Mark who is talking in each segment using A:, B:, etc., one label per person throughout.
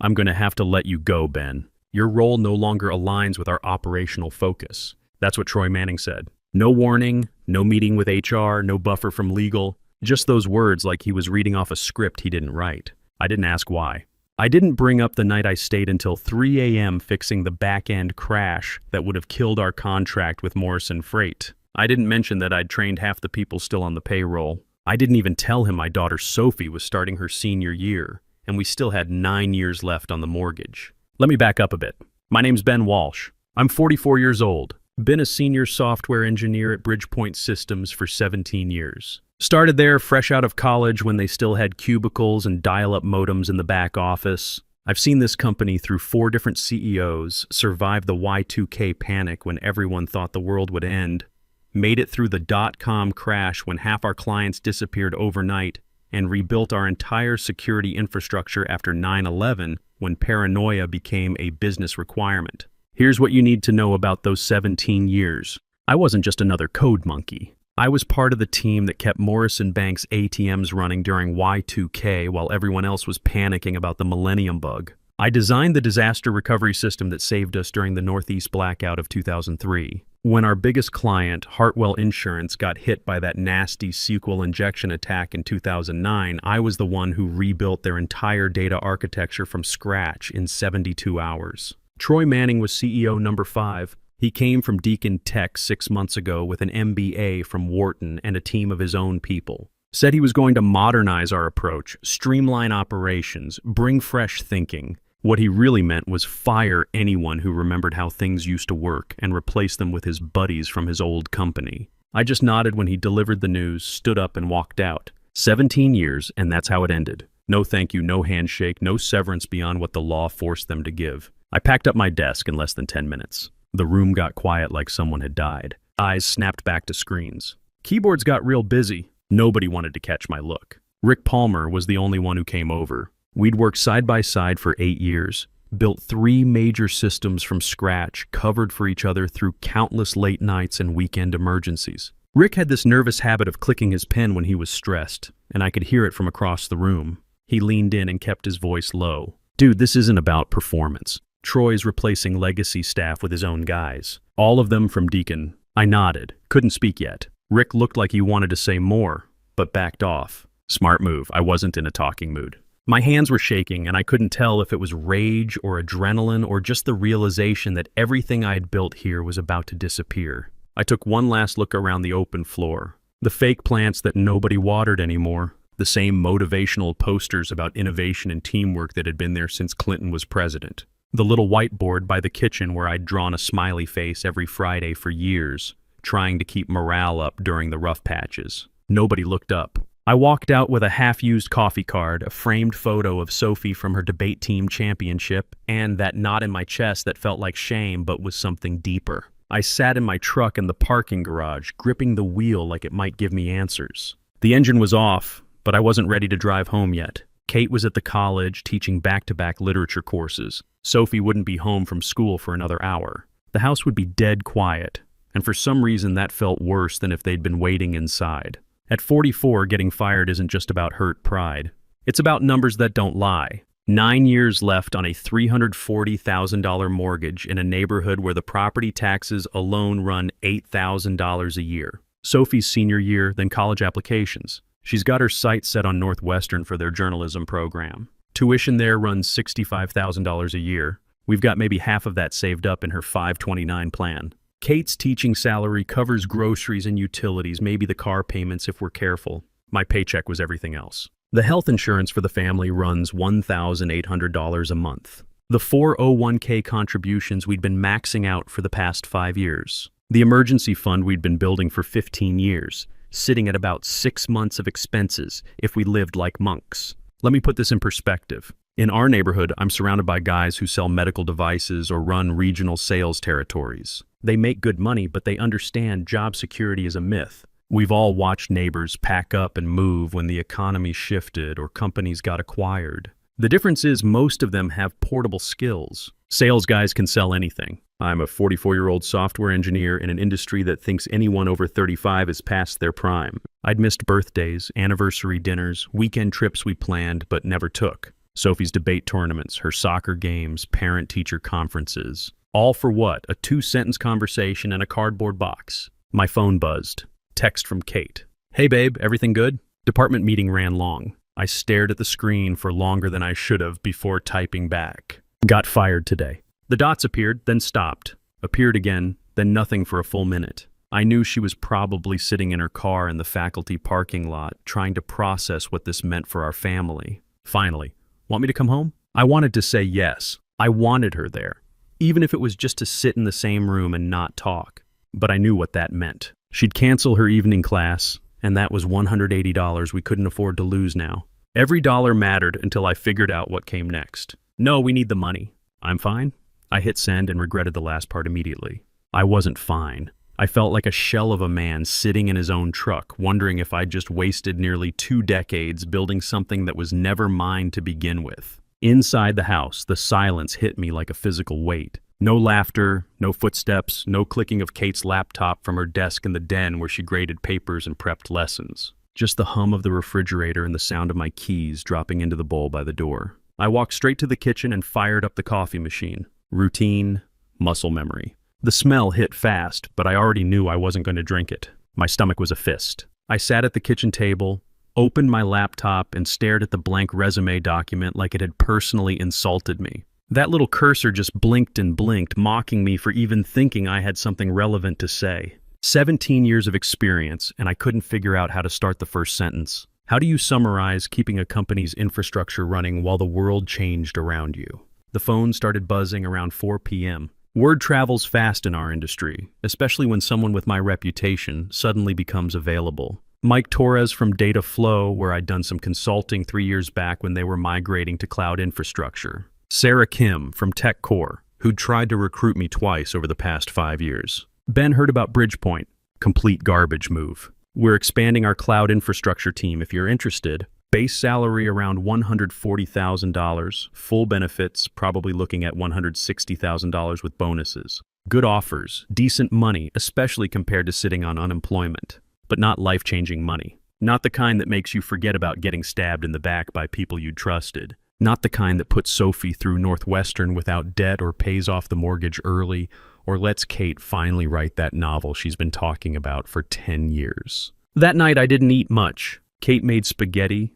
A: I'm going to have to let you go, Ben. Your role no longer aligns with our operational focus. That's what Troy Manning said. No warning, no meeting with HR, no buffer from legal. Just those words like he was reading off a script he didn't write. I didn't ask why. I didn't bring up the night I stayed until 3 a.m. fixing the back-end crash that would have killed our contract with Morrison Freight. I didn't mention that I'd trained half the people still on the payroll. I didn't even tell him my daughter Sophie was starting her senior year, and we still had 9 years left on the mortgage. Let me back up a bit. My name's Ben Walsh. I'm 44 years old. Been a senior software engineer at Bridgepoint Systems for 17 years. Started there fresh out of college when they still had cubicles and dial-up modems in the back office. I've seen this company through 4 different CEOs, survive the Y2K panic when everyone thought the world would end, made it through the dot-com crash when half our clients disappeared overnight, and rebuilt our entire security infrastructure after 9/11 when paranoia became a business requirement. Here's what you need to know about those 17 years. I wasn't just another code monkey. I was part of the team that kept Morrison Bank's ATMs running during Y2K while everyone else was panicking about the Millennium Bug. I designed the disaster recovery system that saved us during the Northeast blackout of 2003. When our biggest client, Hartwell Insurance, got hit by that nasty SQL injection attack in 2009, I was the one who rebuilt their entire data architecture from scratch in 72 hours. Troy Manning was CEO number 5. He came from Deakin Tech 6 months ago with an MBA from Wharton and a team of his own people. Said he was going to modernize our approach, streamline operations, bring fresh thinking. What he really meant was fire anyone who remembered how things used to work and replace them with his buddies from his old company. I just nodded when he delivered the news, stood up and walked out. 17 years, and that's how it ended. No thank you, no handshake, no severance beyond what the law forced them to give. I packed up my desk in less than 10 minutes. The room got quiet like someone had died. Eyes snapped back to screens. Keyboards got real busy. Nobody wanted to catch my look. Rick Palmer was the only one who came over. We'd worked side by side for 8 years, built 3 major systems from scratch, covered for each other through countless late nights and weekend emergencies. Rick had this nervous habit of clicking his pen when he was stressed, and I could hear it from across the room. He leaned in and kept his voice low. Dude, this isn't about performance. Troy's replacing legacy staff with his own guys. All of them from Deakin. I nodded. Couldn't speak yet. Rick looked like he wanted to say more, but backed off. Smart move. I wasn't in a talking mood. My hands were shaking, and I couldn't tell if it was rage or adrenaline or just the realization that everything I had built here was about to disappear. I took one last look around the open floor. The fake plants that nobody watered anymore. The same motivational posters about innovation and teamwork that had been there since Clinton was president. The little whiteboard by the kitchen where I'd drawn a smiley face every Friday for years, trying to keep morale up during the rough patches. Nobody looked up. I walked out with a half-used coffee card, a framed photo of Sophie from her debate team championship, and that knot in my chest that felt like shame but was something deeper. I sat in my truck in the parking garage, gripping the wheel like it might give me answers. The engine was off, but I wasn't ready to drive home yet. Kate was at the college teaching back-to-back literature courses. Sophie wouldn't be home from school for another hour. The house would be dead quiet, and for some reason that felt worse than if they'd been waiting inside. At 44, getting fired isn't just about hurt pride. It's about numbers that don't lie. 9 years left on a $340,000 mortgage in a neighborhood where the property taxes alone run $8,000 a year. Sophie's senior year, then college applications. She's got her sights set on Northwestern for their journalism program. Tuition there runs $65,000 a year. We've got maybe half of that saved up in her 529 plan. Kate's teaching salary covers groceries and utilities, maybe the car payments if we're careful. My paycheck was everything else. The health insurance for the family runs $1,800 a month. The 401k contributions we'd been maxing out for the past 5 years. The emergency fund we'd been building for 15 years, sitting at about 6 months of expenses if we lived like monks. Let me put this in perspective. In our neighborhood, I'm surrounded by guys who sell medical devices or run regional sales territories. They make good money, but they understand job security is a myth. We've all watched neighbors pack up and move when the economy shifted or companies got acquired. The difference is most of them have portable skills. Sales guys can sell anything. I'm a 44-year-old software engineer in an industry that thinks anyone over 35 is past their prime. I'd missed birthdays, anniversary dinners, weekend trips we planned but never took. Sophie's debate tournaments, her soccer games, parent-teacher conferences. All for what? A 2-sentence conversation and a cardboard box. My phone buzzed. Text from Kate. Hey babe, everything good? Department meeting ran long. I stared at the screen for longer than I should have before typing back. Got fired today. The dots appeared, then stopped. Appeared again, then nothing for a full minute. I knew she was probably sitting in her car in the faculty parking lot, trying to process what this meant for our family. Finally, want me to come home? I wanted to say yes. I wanted her there, even if it was just to sit in the same room and not talk. But I knew what that meant. She'd cancel her evening class, and that was $180 we couldn't afford to lose now. Every dollar mattered until I figured out what came next. No, we need the money. I'm fine. I hit send and regretted the last part immediately. I wasn't fine. I felt like a shell of a man sitting in his own truck, wondering if I'd just wasted nearly 2 decades building something that was never mine to begin with. Inside the house, the silence hit me like a physical weight. No laughter, no footsteps, no clicking of Kate's laptop from her desk in the den where she graded papers and prepped lessons. Just the hum of the refrigerator and the sound of my keys dropping into the bowl by the door. I walked straight to the kitchen and fired up the coffee machine. Routine, muscle memory. The smell hit fast, but I already knew I wasn't going to drink it. My stomach was a fist. I sat at the kitchen table, opened my laptop, and stared at the blank resume document like it had personally insulted me. That little cursor just blinked and blinked, mocking me for even thinking I had something relevant to say. 17 years of experience, and I couldn't figure out how to start the first sentence. How do you summarize keeping a company's infrastructure running while the world changed around you? The phone started buzzing around 4 p.m. Word travels fast in our industry, especially when someone with my reputation suddenly becomes available. Mike Torres from Data Flow, where I'd done some consulting 3 years back when they were migrating to cloud infrastructure. Sarah Kim from TechCore, who'd tried to recruit me twice over the past 5 years. Ben heard about Bridgepoint. Complete garbage move. We're expanding our cloud infrastructure team if you're interested. Base salary around $140,000, full benefits, probably looking at $160,000 with bonuses. Good offers, decent money, especially compared to sitting on unemployment. But not life-changing money. Not the kind that makes you forget about getting stabbed in the back by people you trusted. Not the kind that puts Sophie through Northwestern without debt or pays off the mortgage early, or lets Kate finally write that novel she's been talking about for 10 years. That night I didn't eat much. Kate made spaghetti.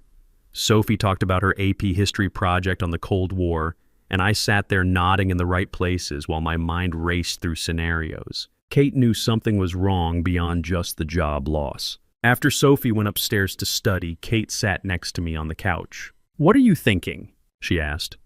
A: Sophie talked about her AP history project on the Cold War, and I sat there nodding in the right places while my mind raced through scenarios. Kate knew something was wrong beyond just the job loss. After Sophie went upstairs to study, Kate sat next to me on the couch. "What are you thinking?" she asked.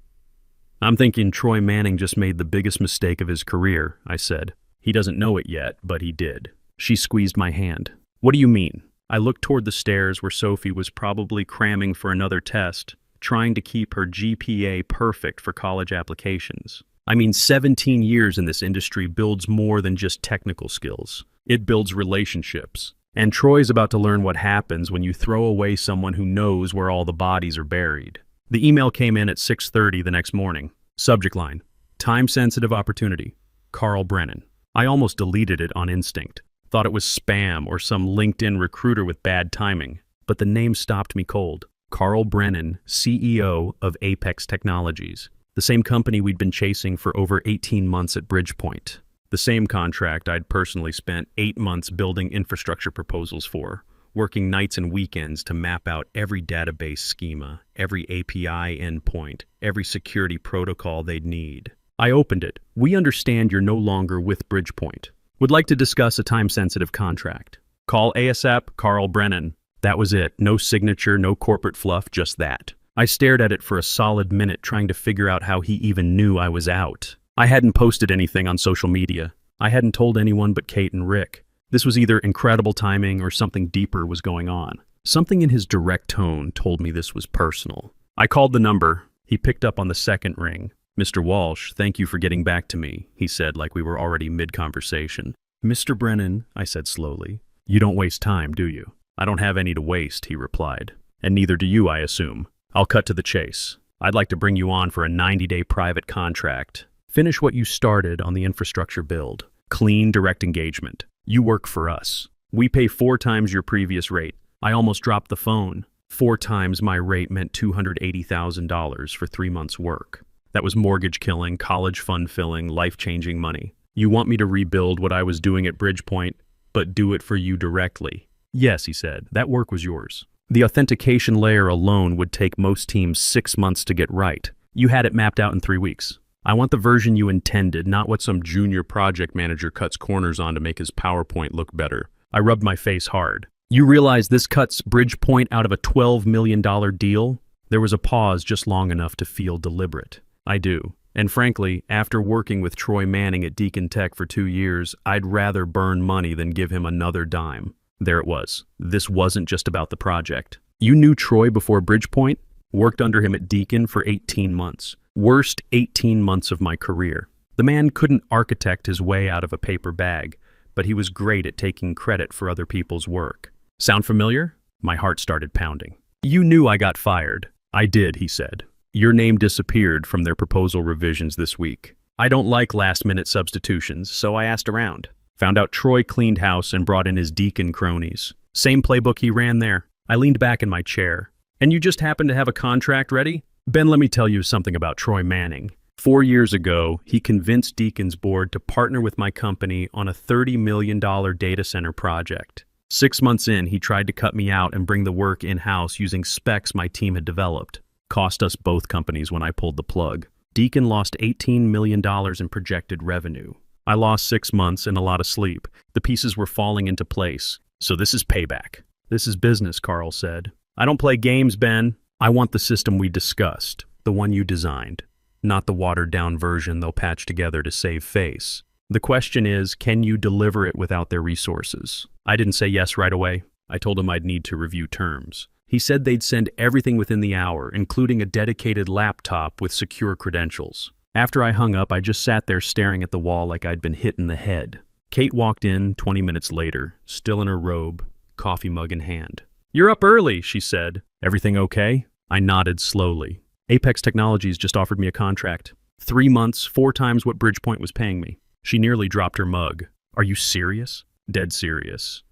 A: "I'm thinking Troy Manning just made the biggest mistake of his career," I said. "He doesn't know it yet, but he did." She squeezed my hand. "What do you mean?" I looked toward the stairs where Sophie was probably cramming for another test, trying to keep her GPA perfect for college applications. I mean, 17 years in this industry builds more than just technical skills. It builds relationships. And Troy's about to learn what happens when you throw away someone who knows where all the bodies are buried. The email came in at 6:30 the next morning. Subject line, time-sensitive opportunity, Carl Brennan. I almost deleted it on instinct. Thought it was spam or some LinkedIn recruiter with bad timing. But the name stopped me cold. Carl Brennan, CEO of Apex Technologies. The same company we'd been chasing for over 18 months at Bridgepoint. The same contract I'd personally spent 8 months building infrastructure proposals for, working nights and weekends to map out every database schema, every API endpoint, every security protocol they'd need. I opened it. "We understand you're no longer with Bridgepoint. Would like to discuss a time-sensitive contract. Call ASAP Carl Brennan." That was it. No signature, no corporate fluff, just that. I stared at it for a solid minute, trying to figure out how he even knew I was out. I hadn't posted anything on social media. I hadn't told anyone but Kate and Rick. This was either incredible timing or something deeper was going on. Something in his direct tone told me this was personal. I called the number. He picked up on the second ring. "Mr. Walsh, thank you for getting back to me," he said like we were already mid-conversation. "Mr. Brennan," I said slowly. "You don't waste time, do you?" "I don't have any to waste," he replied. "And neither do you, I assume. I'll cut to the chase. I'd like to bring you on for a 90-day private contract. Finish what you started on the infrastructure build. Clean, direct engagement. You work for us. We pay 4 times your previous rate." I almost dropped the phone. 4 times my rate meant $280,000 for 3 months' work. That was mortgage killing, college fund filling, life-changing money. You want me to rebuild what I was doing at Bridgepoint, but do it for you directly? Yes, he said, that work was yours. The authentication layer alone would take most teams 6 months to get right. You had it mapped out in 3 weeks. I want the version you intended, not what some junior project manager cuts corners on to make his PowerPoint look better. I rubbed my face hard. You realize this cuts Bridgepoint out of a $12 million deal? There was a pause just long enough to feel deliberate. I do. And frankly, after working with Troy Manning at Deacon Tech for 2 years, I'd rather burn money than give him another dime. There it was. This wasn't just about the project. You knew Troy before Bridgepoint? Worked under him at Deacon for 18 months. Worst 18 months of my career. The man couldn't architect his way out of a paper bag, but he was great at taking credit for other people's work. Sound familiar? My heart started pounding. You knew I got fired. I did, he said. Your name disappeared from their proposal revisions this week. I don't like last-minute substitutions, so I asked around. Found out Troy cleaned house and brought in his Deacon cronies. Same playbook he ran there. I leaned back in my chair. And you just happened to have a contract ready? Ben, let me tell you something about Troy Manning. 4 years ago, he convinced Deacon's board to partner with my company on a $30 million data center project. 6 months in, he tried to cut me out and bring the work in-house using specs my team had developed. Cost us both companies when I pulled the plug. Deacon lost $18 million in projected revenue. I lost 6 months and a lot of sleep. The pieces were falling into place. So this is payback. This is business, Carl said. I don't play games, Ben. I want the system we discussed, the one you designed, not the watered-down version they'll patch together to save face. The question is, can you deliver it without their resources? I didn't say yes right away. I told him I'd need to review terms. He said they'd send everything within the hour, including a dedicated laptop with secure credentials. After I hung up, I just sat there staring at the wall like I'd been hit in the head. Kate walked in 20 minutes later, still in her robe, coffee mug in hand. You're up early, she said. Everything okay? I nodded slowly. Apex Technologies just offered me a contract. 3 months, 4 times what Bridgepoint was paying me. She nearly dropped her mug. Are you serious? Dead serious.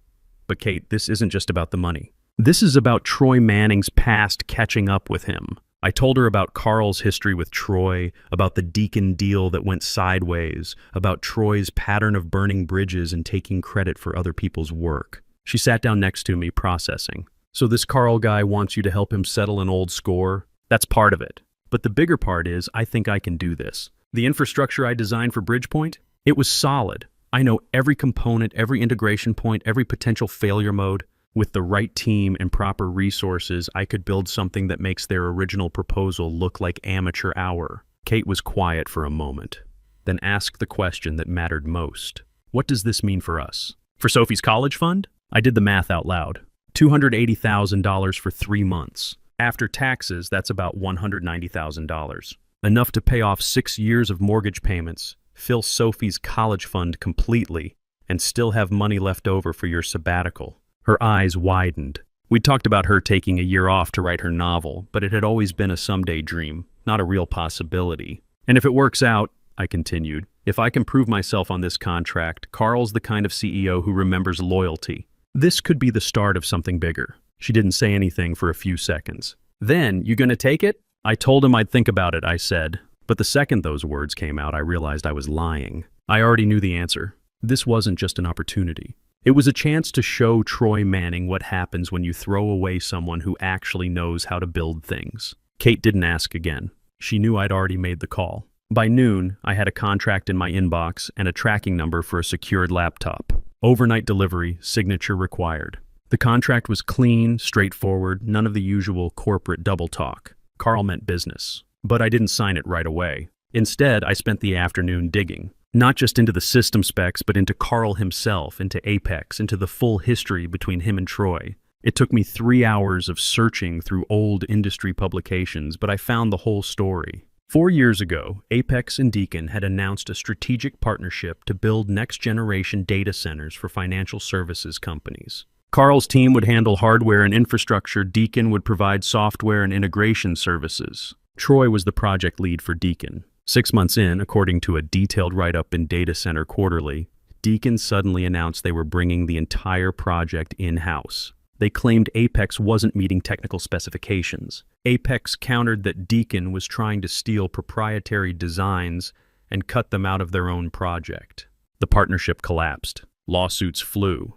A: But Kate, this isn't just about the money. This is about Troy Manning's past catching up with him. I told her about Carl's history with Troy, about the Deacon deal that went sideways, about Troy's pattern of burning bridges and taking credit for other people's work. She sat down next to me, processing. So this Carl guy wants you to help him settle an old score? That's part of it. But the bigger part is, I think I can do this. The infrastructure I designed for Bridgepoint, it was solid. I know every component, every integration point, every potential failure mode. With the right team and proper resources, I could build something that makes their original proposal look like amateur hour. Kate was quiet for a moment, then asked the question that mattered most. What does this mean for us? For Sophie's college fund? I did the math out loud. $280,000 for 3 months. After taxes, that's about $190,000. Enough to pay off 6 years of mortgage payments, fill Sophie's college fund completely, and still have money left over for your sabbatical. Her eyes widened. We'd talked about her taking a year off to write her novel, but it had always been a someday dream, not a real possibility. And if it works out, I continued, if I can prove myself on this contract, Carl's the kind of CEO who remembers loyalty. This could be the start of something bigger. She didn't say anything for a few seconds. Then, you gonna take it? I told him I'd think about it, I said. But the second those words came out, I realized I was lying. I already knew the answer. This wasn't just an opportunity. It was a chance to show Troy Manning what happens when you throw away someone who actually knows how to build things. Kate didn't ask again. She knew I'd already made the call. By noon, I had a contract in my inbox and a tracking number for a secured laptop. Overnight delivery, signature required. The contract was clean, straightforward, none of the usual corporate double talk. Carl meant business. But I didn't sign it right away. Instead, I spent the afternoon digging. Not just into the system specs, but into Carl himself, into Apex, into the full history between him and Troy. It took me 3 hours of searching through old industry publications, but I found the whole story. 4 years ago, Apex and Deacon had announced a strategic partnership to build next-generation data centers for financial services companies. Carl's team would handle hardware and infrastructure, Deacon would provide software and integration services. Troy was the project lead for Deacon. 6 months in, according to a detailed write-up in Data Center Quarterly, Deacon suddenly announced they were bringing the entire project in-house. They claimed Apex wasn't meeting technical specifications. Apex countered that Deacon was trying to steal proprietary designs and cut them out of their own project. The partnership collapsed. Lawsuits flew.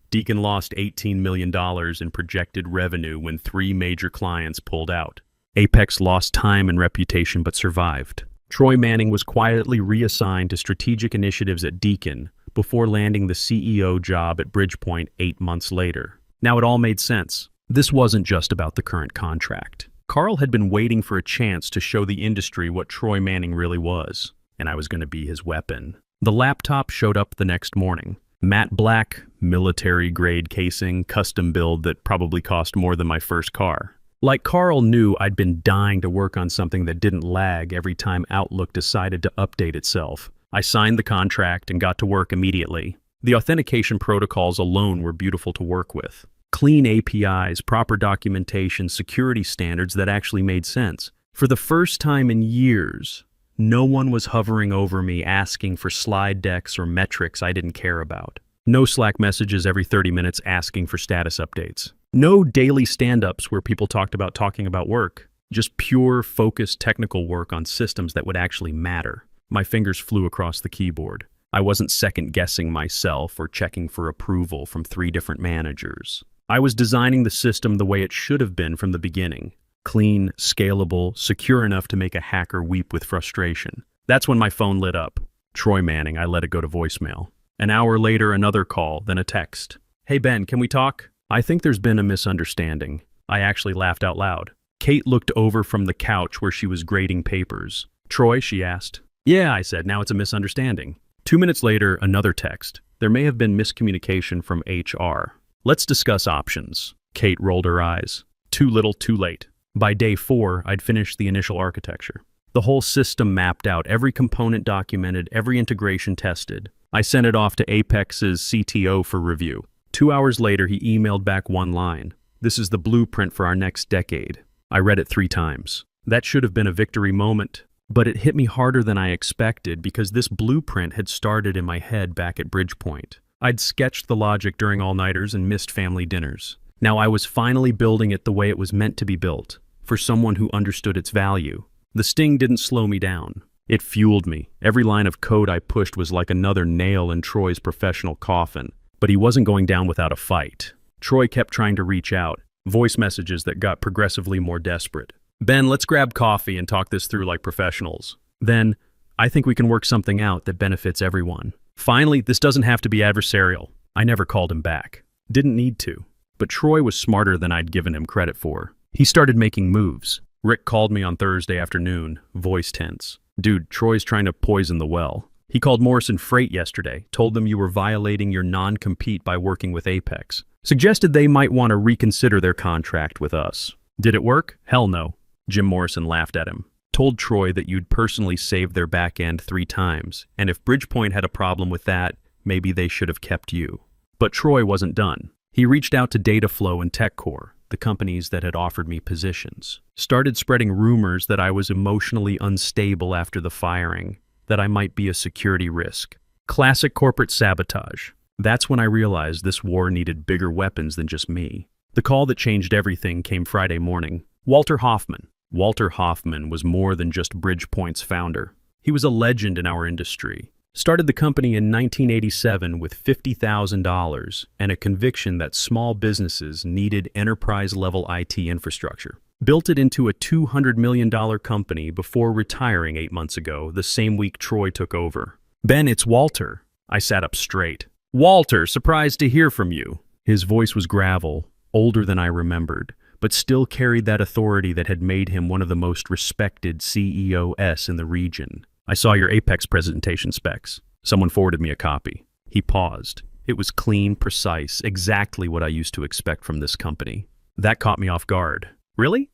A: Deacon lost $18 million in projected revenue when 3 major clients pulled out. Apex lost time and reputation but survived. Troy Manning was quietly reassigned to strategic initiatives at Deacon before landing the CEO job at Bridgepoint 8 months later. Now it all made sense. This wasn't just about the current contract. Carl had been waiting for a chance to show the industry what Troy Manning really was, and I was going to be his weapon. The laptop showed up the next morning. Matte black, military-grade casing, custom build that probably cost more than my first car. Like Carl knew I'd been dying to work on something that didn't lag every time Outlook decided to update itself. I signed the contract and got to work immediately. The authentication protocols alone were beautiful to work with. Clean APIs, proper documentation, security standards that actually made sense. For the first time in years, no one was hovering over me asking for slide decks or metrics I didn't care about. No Slack messages every 30 minutes asking for status updates. No daily stand-ups where people talking about work. Just pure, focused technical work on systems that would actually matter. My fingers flew across the keyboard. I wasn't second-guessing myself or checking for approval from 3 different managers. I was designing the system the way it should have been from the beginning. Clean, scalable, secure enough to make a hacker weep with frustration. That's when my phone lit up. Troy Manning, I let it go to voicemail. An hour later, another call, then a text. "Hey Ben, can we talk? I think there's been a misunderstanding." I actually laughed out loud. Kate looked over from the couch where she was grading papers. "Troy?" she asked. "Yeah," I said, "now it's a misunderstanding." 2 minutes later, another text. "There may have been miscommunication from HR. Let's discuss options." Kate rolled her eyes. Too little, too late. By day 4, I'd finished the initial architecture. The whole system mapped out, every component documented, every integration tested. I sent it off to Apex's CTO for review. 2 hours later, he emailed back one line. "This is the blueprint for our next decade." I read it 3 times. That should have been a victory moment, but it hit me harder than I expected because this blueprint had started in my head back at Bridgepoint. I'd sketched the logic during all-nighters and missed family dinners. Now I was finally building it the way it was meant to be built, for someone who understood its value. The sting didn't slow me down. It fueled me. Every line of code I pushed was like another nail in Troy's professional coffin. But he wasn't going down without a fight. Troy kept trying to reach out, voice messages that got progressively more desperate. "Ben, let's grab coffee and talk this through like professionals. Then, I think we can work something out that benefits everyone. Finally, this doesn't have to be adversarial." I never called him back. Didn't need to. But Troy was smarter than I'd given him credit for. He started making moves. Rick called me on Thursday afternoon, voice tense. "Dude, Troy's trying to poison the well. He called Morrison Freight yesterday, told them you were violating your non-compete by working with Apex. Suggested they might want to reconsider their contract with us." "Did it work?" "Hell no." Jim Morrison laughed at him. "Told Troy that you'd personally saved their back end 3 times, and if Bridgepoint had a problem with that, maybe they should have kept you." But Troy wasn't done. He reached out to Dataflow and TechCore, the companies that had offered me positions. Started spreading rumors that I was emotionally unstable after the firing, that I might be a security risk. Classic corporate sabotage. That's when I realized this war needed bigger weapons than just me. The call that changed everything came Friday morning. Walter Hoffman. Walter Hoffman was more than just Bridgepoint's founder. He was a legend in our industry. Started the company in 1987 with $50,000 and a conviction that small businesses needed enterprise-level IT infrastructure. Built it into a $200 million company before retiring 8 months ago, the same week Troy took over. "Ben, it's Walter." I sat up straight. "Walter, surprised to hear from you." His voice was gravel, older than I remembered, but still carried that authority that had made him one of the most respected CEOs in the region. "I saw your Apex presentation specs. Someone forwarded me a copy." He paused. It was clean, precise, exactly what I used to expect from this company. That caught me off guard. "Really?"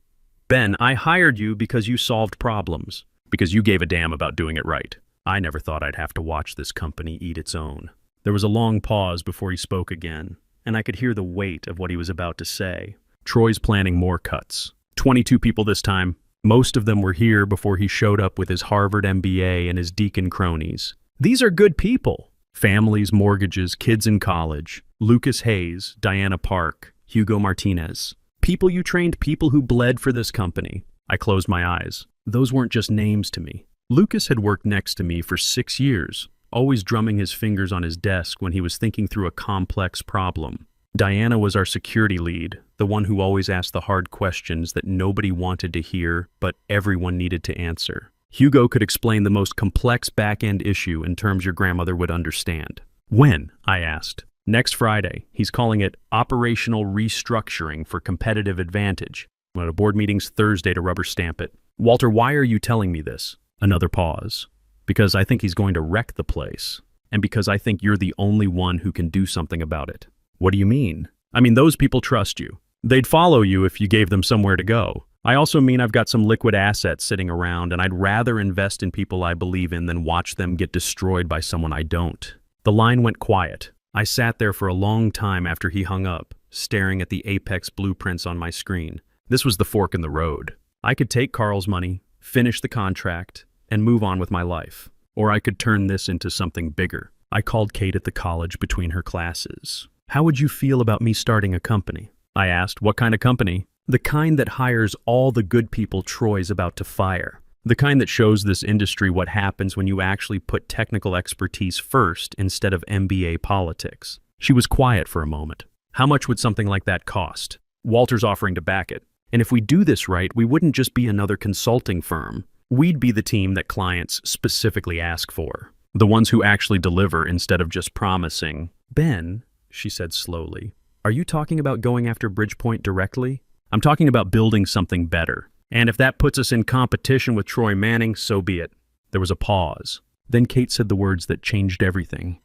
A: "Ben, I hired you because you solved problems, because you gave a damn about doing it right. I never thought I'd have to watch this company eat its own." There was a long pause before he spoke again, and I could hear the weight of what he was about to say. "Troy's planning more cuts. 22 people this time. Most of them were here before he showed up with his Harvard MBA and his Deacon cronies. These are good people. Families, mortgages, kids in college. Lucas Hayes, Diana Park, Hugo Martinez. People you trained, people who bled for this company. I closed my eyes. Those weren't just names to me. Lucas had worked next to me for 6 years, always drumming his fingers on his desk when he was thinking through a complex problem. Diana was our security lead, the one who always asked the hard questions that nobody wanted to hear, but everyone needed to answer. Hugo could explain the most complex back-end issue in terms your grandmother would understand. When? I asked. Next Friday. He's calling it operational restructuring for competitive advantage. At a board meeting's Thursday to rubber stamp it. Walter, why are you telling me this? Another pause. Because I think he's going to wreck the place. And because I think you're the only one who can do something about it. What do you mean? I mean, those people trust you. They'd follow you if you gave them somewhere to go. I also mean I've got some liquid assets sitting around, and I'd rather invest in people I believe in than watch them get destroyed by someone I don't. The line went quiet. I sat there for a long time after he hung up, staring at the Apex blueprints on my screen. This was the fork in the road. I could take Carl's money, finish the contract, and move on with my life. Or I could turn this into something bigger. I called Kate at the college between her classes. How would you feel about me starting a company? I asked. What kind of company? The kind that hires all the good people Troy's about to fire. The kind that shows this industry what happens when you actually put technical expertise first instead of MBA politics. She was quiet for a moment. How much would something like that cost? Walter's offering to back it. And if we do this right, we wouldn't just be another consulting firm. We'd be the team that clients specifically ask for. The ones who actually deliver instead of just promising. Ben, she said slowly, are you talking about going after Bridgepoint directly? I'm talking about building something better. And if that puts us in competition with Troy Manning, so be it. There was a pause. Then Kate said the words that changed everything.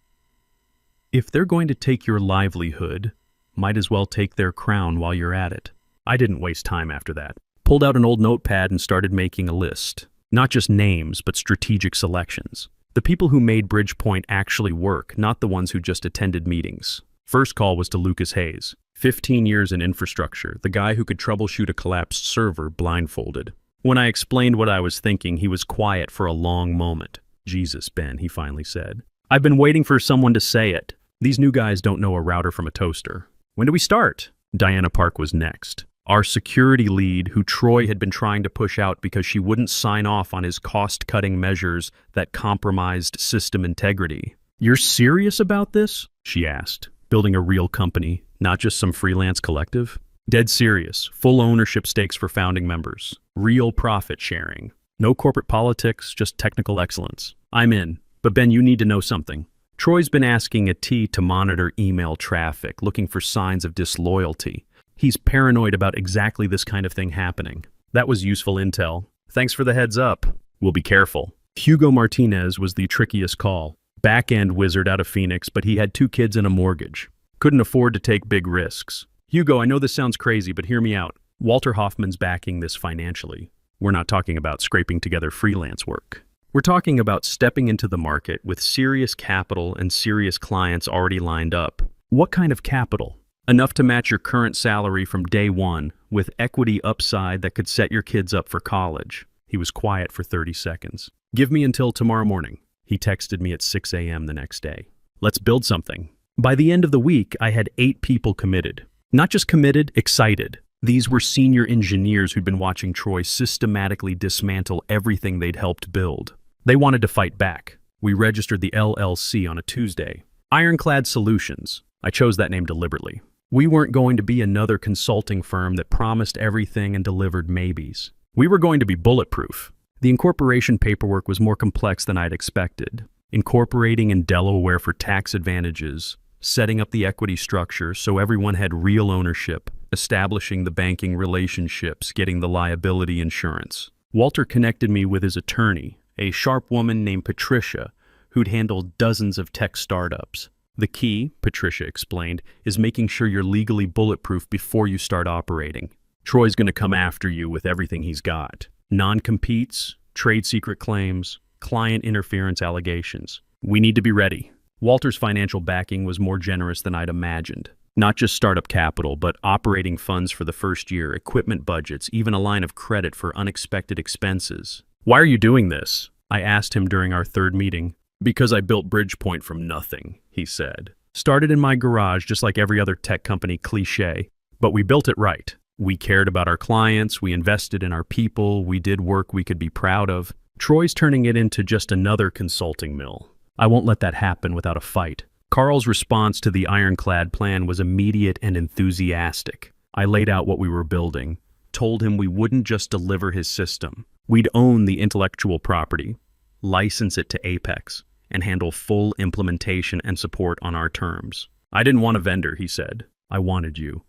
A: If they're going to take your livelihood, might as well take their crown while you're at it. I didn't waste time after that. Pulled out an old notepad and started making a list. Not just names, but strategic selections. The people who made Bridgepoint actually work, not the ones who just attended meetings. First call was to Lucas Hayes. 15 years in infrastructure, the guy who could troubleshoot a collapsed server blindfolded. When I explained what I was thinking, he was quiet for a long moment. Jesus, Ben, he finally said. I've been waiting for someone to say it. These new guys don't know a router from a toaster. When do we start? Diana Park was next. Our security lead, who Troy had been trying to push out because she wouldn't sign off on his cost-cutting measures that compromised system integrity. You're serious about this? She asked. Building a real company, not just some freelance collective? Dead serious. Full ownership stakes for founding members. Real profit sharing. No corporate politics, just technical excellence. I'm in. But Ben, you need to know something. Troy's been asking a T to monitor email traffic, looking for signs of disloyalty. He's paranoid about exactly this kind of thing happening. That was useful intel. Thanks for the heads up. We'll be careful. Hugo Martinez was the trickiest call. Back-end wizard out of Phoenix, but he had 2 kids and a mortgage. Couldn't afford to take big risks. Hugo, I know this sounds crazy, but hear me out. Walter Hoffman's backing this financially. We're not talking about scraping together freelance work. We're talking about stepping into the market with serious capital and serious clients already lined up. What kind of capital? Enough to match your current salary from day one, with equity upside that could set your kids up for college. He was quiet for 30 seconds. Give me until tomorrow morning. He texted me at 6 a.m. the next day. Let's build something. By the end of the week, I had 8 people committed. Not just committed, excited. These were senior engineers who'd been watching Troy systematically dismantle everything they'd helped build. They wanted to fight back. We registered the LLC on a Tuesday. Ironclad Solutions. I chose that name deliberately. We weren't going to be another consulting firm that promised everything and delivered maybes. We were going to be bulletproof. The incorporation paperwork was more complex than I'd expected. Incorporating in Delaware for tax advantages, setting up the equity structure so everyone had real ownership, establishing the banking relationships, getting the liability insurance. Walter connected me with his attorney, a sharp woman named Patricia, who'd handled dozens of tech startups. The key, Patricia explained, is making sure you're legally bulletproof before you start operating. Troy's going to come after you with everything he's got. Non-competes, trade secret claims, client interference allegations. We need to be ready. Walter's financial backing was more generous than I'd imagined. Not just startup capital, but operating funds for the first year, equipment budgets, even a line of credit for unexpected expenses. Why are you doing this? I asked him during our third meeting. Because I built Bridgepoint from nothing, he said. Started in my garage just like every other tech company cliché. But we built it right. We cared about our clients, we invested in our people, we did work we could be proud of. Troy's turning it into just another consulting mill. I won't let that happen without a fight. Carl's response to the ironclad plan was immediate and enthusiastic. I laid out what we were building, told him we wouldn't just deliver his system. We'd own the intellectual property, license it to Apex, and handle full implementation and support on our terms. I didn't want a vendor, he said. I wanted you.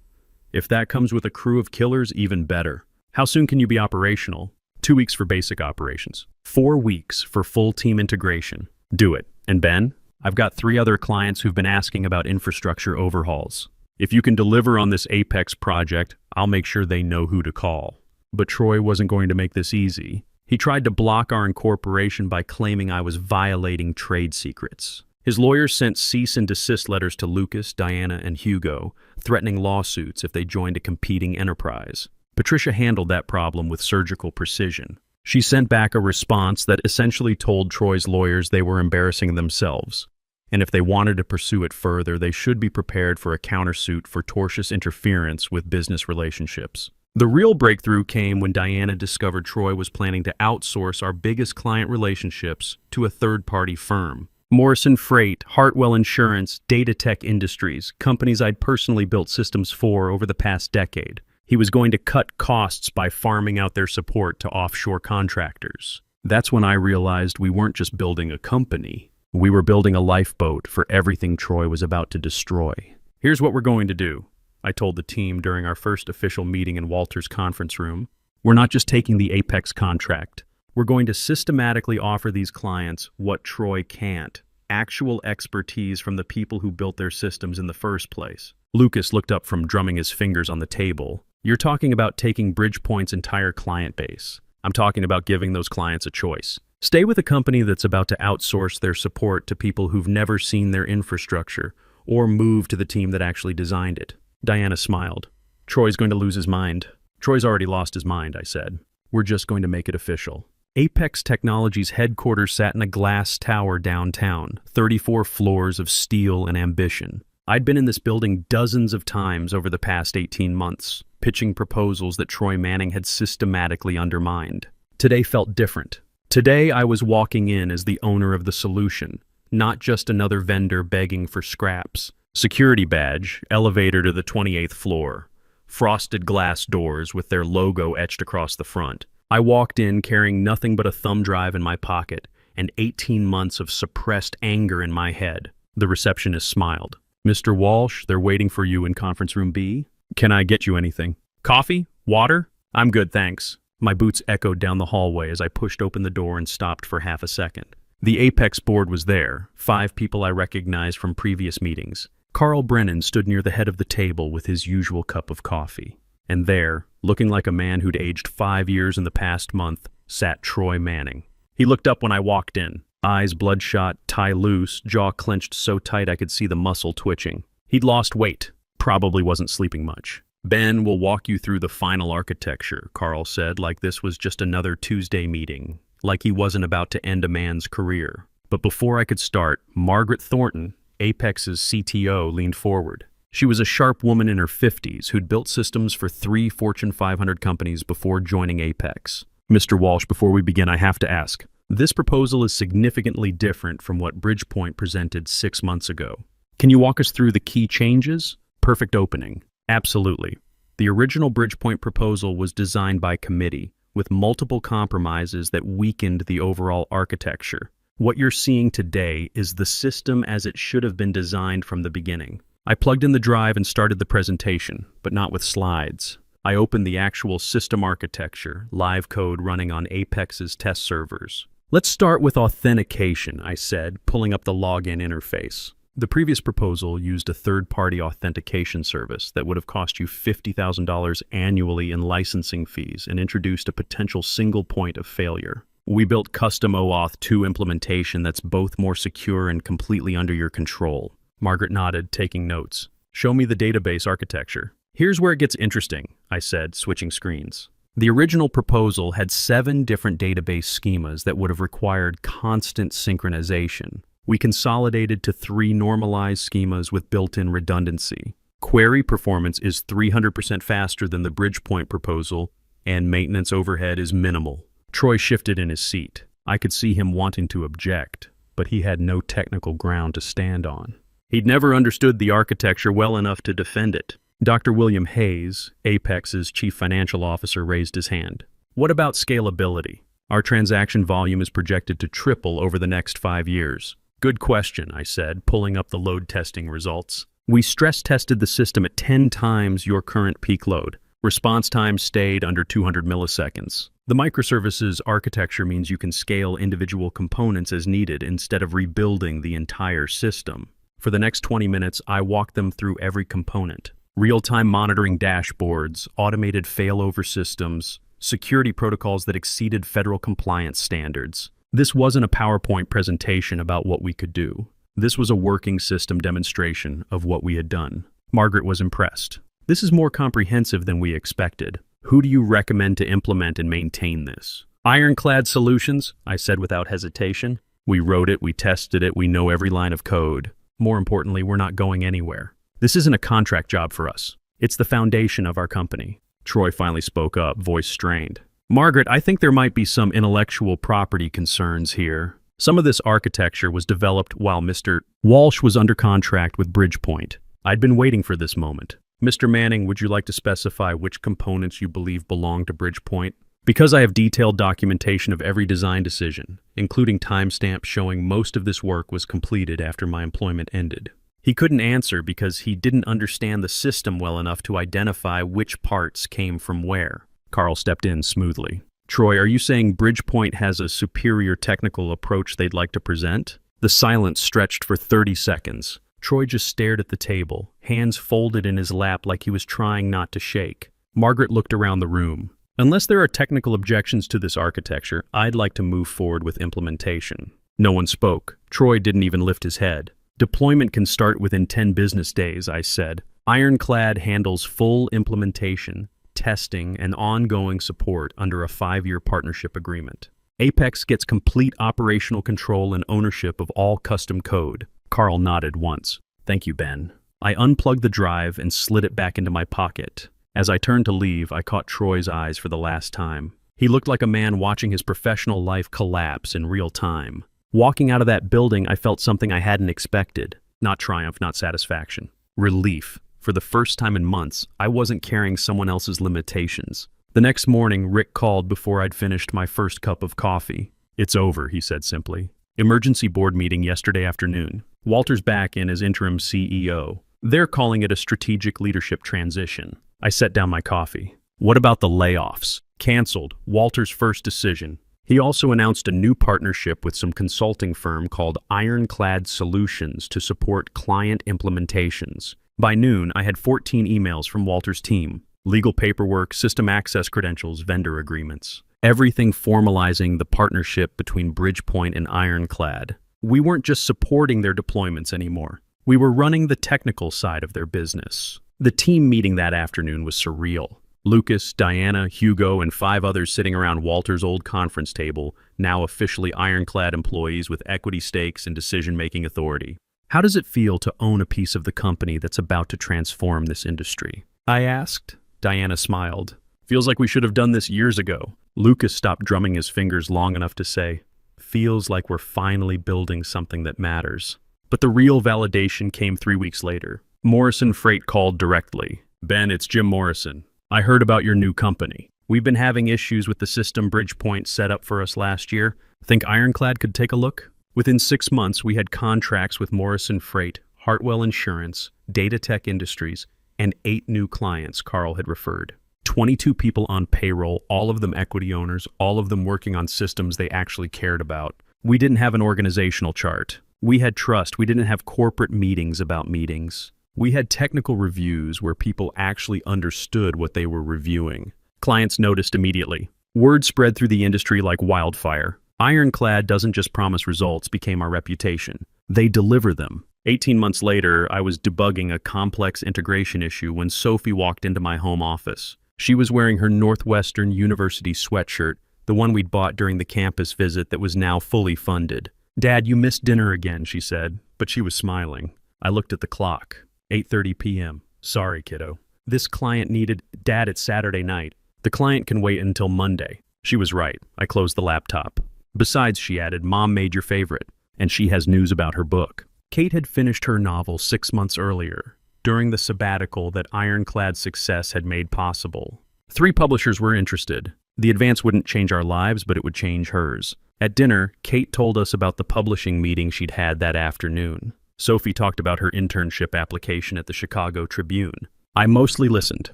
A: If that comes with a crew of killers, even better. How soon can you be operational? 2 weeks for basic operations. 4 weeks for full team integration. Do it. And Ben, I've got 3 other clients who've been asking about infrastructure overhauls. If you can deliver on this Apex project, I'll make sure they know who to call. But Troy wasn't going to make this easy. He tried to block our incorporation by claiming I was violating trade secrets. His lawyers sent cease and desist letters to Lucas, Diana, and Hugo, threatening lawsuits if they joined a competing enterprise. Patricia handled that problem with surgical precision. She sent back a response that essentially told Troy's lawyers they were embarrassing themselves, and if they wanted to pursue it further, they should be prepared for a countersuit for tortious interference with business relationships. The real breakthrough came when Diana discovered Troy was planning to outsource our biggest client relationships to a third-party firm. Morrison Freight, Hartwell Insurance, Data Tech Industries, companies I'd personally built systems for over the past decade. He was going to cut costs by farming out their support to offshore contractors. That's when I realized we weren't just building a company. We were building a lifeboat for everything Troy was about to destroy. Here's what we're going to do, I told the team during our first official meeting in Walter's conference room. We're not just taking the Apex contract. We're going to systematically offer these clients what Troy can't. Actual expertise from the people who built their systems in the first place. Lucas looked up from drumming his fingers on the table. You're talking about taking Bridgepoint's entire client base. I'm talking about giving those clients a choice. Stay with a company that's about to outsource their support to people who've never seen their infrastructure, or move to the team that actually designed it. Diana smiled. Troy's going to lose his mind. Troy's already lost his mind, I said. We're just going to make it official. Apex Technologies' headquarters sat in a glass tower downtown, 34 floors of steel and ambition. I'd been in this building dozens of times over the past 18 months, pitching proposals that Troy Manning had systematically undermined. Today felt different. Today I was walking in as the owner of the solution, not just another vendor begging for scraps. Security badge, elevator to the 28th floor, frosted glass doors with their logo etched across the front. I walked in carrying nothing but a thumb drive in my pocket and 18 months of suppressed anger in my head. The receptionist smiled. Mr. Walsh, they're waiting for you in conference room B. Can I get you anything? Coffee? Water? I'm good, thanks. My boots echoed down the hallway as I pushed open the door and stopped for half a second. The Apex board was there, 5 people I recognized from previous meetings. Carl Brennan stood near the head of the table with his usual cup of coffee. And there, looking like a man who'd aged 5 years in the past month, sat Troy Manning. He looked up when I walked in, eyes bloodshot, tie loose, jaw clenched so tight I could see the muscle twitching. He'd lost weight, probably wasn't sleeping much. Ben will walk you through the final architecture, Carl said, like this was just another Tuesday meeting, like he wasn't about to end a man's career. But before I could start, Margaret Thornton, Apex's CTO, leaned forward. She was a sharp woman in her 50s who'd built systems for 3 Fortune 500 companies before joining Apex. Mr. Walsh, before we begin, I have to ask. This proposal is significantly different from what Bridgepoint presented 6 months ago. Can you walk us through the key changes? Perfect opening. Absolutely. The original Bridgepoint proposal was designed by committee, with multiple compromises that weakened the overall architecture. What you're seeing today is the system as it should have been designed from the beginning. I plugged in the drive and started the presentation, but not with slides. I opened the actual system architecture, live code running on Apex's test servers. Let's start with authentication, I said, pulling up the login interface. The previous proposal used a third-party authentication service that would have cost you $50,000 annually in licensing fees and introduced a potential single point of failure. We built custom OAuth 2 implementation that's both more secure and completely under your control. Margaret nodded, taking notes. Show me the database architecture. Here's where it gets interesting, I said, switching screens. The original proposal had 7 different database schemas that would have required constant synchronization. We consolidated to 3 normalized schemas with built-in redundancy. Query performance is 300% faster than the Bridgepoint proposal, and maintenance overhead is minimal. Troy shifted in his seat. I could see him wanting to object, but he had no technical ground to stand on. He'd never understood the architecture well enough to defend it. Dr. William Hayes, Apex's chief financial officer, raised his hand. What about scalability? Our transaction volume is projected to triple over the next 5 years. Good question, I said, pulling up the load testing results. We stress tested the system at 10 times your current peak load. Response time stayed under 200 milliseconds. The microservices architecture means you can scale individual components as needed instead of rebuilding the entire system. For the next 20 minutes, I walked them through every component. Real-time monitoring dashboards, automated failover systems, security protocols that exceeded federal compliance standards. This wasn't a PowerPoint presentation about what we could do. This was a working system demonstration of what we had done. Margaret was impressed. This is more comprehensive than we expected. Who do you recommend to implement and maintain this? Ironclad Solutions, I said without hesitation. We wrote it, we tested it, we know every line of code. More importantly, we're not going anywhere. This isn't a contract job for us. It's the foundation of our company. Troy finally spoke up, voice strained. Margaret, I think there might be some intellectual property concerns here. Some of this architecture was developed while Mr. Walsh was under contract with Bridgepoint. I'd been waiting for this moment. Mr. Manning, would you like to specify which components you believe belong to Bridgepoint? Because I have detailed documentation of every design decision, including timestamps showing most of this work was completed after my employment ended. He couldn't answer because he didn't understand the system well enough to identify which parts came from where. Carl stepped in smoothly. Troy, are you saying Bridgepoint has a superior technical approach they'd like to present? The silence stretched for 30 seconds. Troy just stared at the table, hands folded in his lap like he was trying not to shake. Margaret looked around the room. Unless there are technical objections to this architecture, I'd like to move forward with implementation. No one spoke. Troy didn't even lift his head. Deployment can start within 10 business days, I said. Ironclad handles full implementation, testing, and ongoing support under a 5-year partnership agreement. Apex gets complete operational control and ownership of all custom code. Carl nodded once. Thank you, Ben. I unplugged the drive and slid it back into my pocket. As I turned to leave, I caught Troy's eyes for the last time. He looked like a man watching his professional life collapse in real time. Walking out of that building, I felt something I hadn't expected. Not triumph, not satisfaction. Relief. For the first time in months, I wasn't carrying someone else's limitations. The next morning, Rick called before I'd finished my first cup of coffee. It's over, he said simply. Emergency board meeting yesterday afternoon. Walter's back in as interim CEO. They're calling it a strategic leadership transition. I set down my coffee. What about the layoffs? Canceled. Walter's first decision. He also announced a new partnership with some consulting firm called Ironclad Solutions to support client implementations. By noon, I had 14 emails from Walter's team. Legal paperwork, system access credentials, vendor agreements. Everything formalizing the partnership between Bridgepoint and Ironclad. We weren't just supporting their deployments anymore. We were running the technical side of their business. The team meeting that afternoon was surreal. Lucas, Diana, Hugo, and 5 others sitting around Walter's old conference table, now officially Ironclad employees with equity stakes and decision-making authority. How does it feel to own a piece of the company that's about to transform this industry? I asked. Diana smiled. Feels like we should have done this years ago. Lucas stopped drumming his fingers long enough to say, feels like we're finally building something that matters. But the real validation came 3 weeks later. Morrison Freight called directly. Ben, it's Jim Morrison. I heard about your new company. We've been having issues with the system Bridgepoint set up for us last year. Think Ironclad could take a look? Within 6 months, we had contracts with Morrison Freight, Hartwell Insurance, Data Tech Industries, and 8 new clients Carl had referred. 22 people on payroll, all of them equity owners, all of them working on systems they actually cared about. We didn't have an organizational chart. We had trust. We didn't have corporate meetings about meetings. We had technical reviews where people actually understood what they were reviewing. Clients noticed immediately. Word spread through the industry like wildfire. Ironclad doesn't just promise results became our reputation. They deliver them. 18 months later, I was debugging a complex integration issue when Sophie walked into my home office. She was wearing her Northwestern University sweatshirt, the one we'd bought during the campus visit that was now fully funded. Dad, you missed dinner again, she said, but she was smiling. I looked at the clock. 8:30 p.m. Sorry, kiddo. This client needed Dad, it's Saturday night. The client can wait until Monday. She was right. I closed the laptop. Besides, she added, Mom made your favorite, and she has news about her book. Kate had finished her novel 6 months earlier, during the sabbatical that ironclad success had made possible. 3 publishers were interested. The advance wouldn't change our lives, but it would change hers. At dinner, Kate told us about the publishing meeting she'd had that afternoon. Sophie talked about her internship application at the Chicago Tribune. I mostly listened,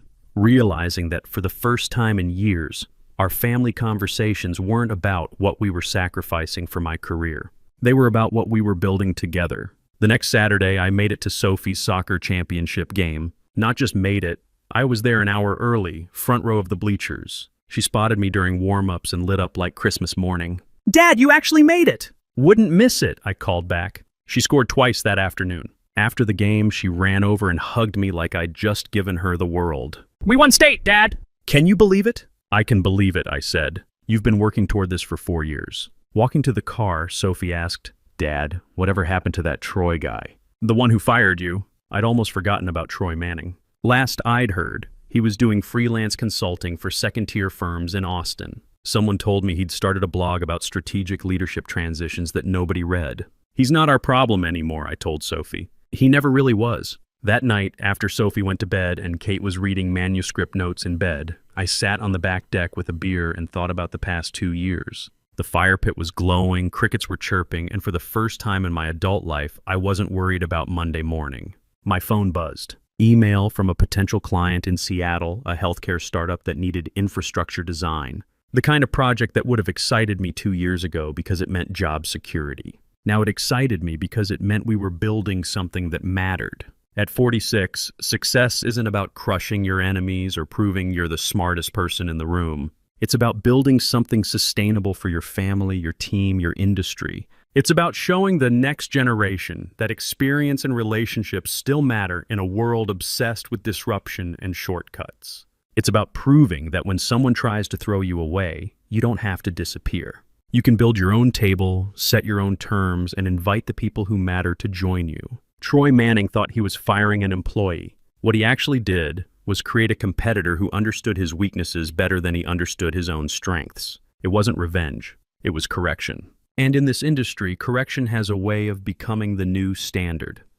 A: realizing that for the first time in years, our family conversations weren't about what we were sacrificing for my career. They were about what we were building together. The next Saturday, I made it to Sophie's soccer championship game. Not just made it, I was there an hour early, front row of the bleachers. She spotted me during warm-ups and lit up like Christmas morning. Dad, you actually made it! Wouldn't miss it, I called back. She scored twice that afternoon. After the game, she ran over and hugged me like I'd just given her the world. We won state, Dad! Can you believe it? I can believe it, I said. You've been working toward this for 4 years. Walking to the car, Sophie asked, Dad, whatever happened to that Troy guy? The one who fired you. I'd almost forgotten about Troy Manning. Last I'd heard, he was doing freelance consulting for second-tier firms in Austin. Someone told me he'd started a blog about strategic leadership transitions that nobody read. He's not our problem anymore, I told Sophie. He never really was. That night, after Sophie went to bed and Kate was reading manuscript notes in bed, I sat on the back deck with a beer and thought about the past 2 years. The fire pit was glowing, crickets were chirping, and for the first time in my adult life, I wasn't worried about Monday morning. My phone buzzed. Email from a potential client in Seattle, a healthcare startup that needed infrastructure design. The kind of project that would have excited me 2 years ago because it meant job security. Now it excited me because it meant we were building something that mattered. At 46, success isn't about crushing your enemies or proving you're the smartest person in the room. It's about building something sustainable for your family, your team, your industry. It's about showing the next generation that experience and relationships still matter in a world obsessed with disruption and shortcuts. It's about proving that when someone tries to throw you away, you don't have to disappear. You can build your own table, set your own terms, and invite the people who matter to join you. Troy Manning thought he was firing an employee. What he actually did was create a competitor who understood his weaknesses better than he understood his own strengths. It wasn't revenge. It was correction. And in this industry, correction has a way of becoming the new standard.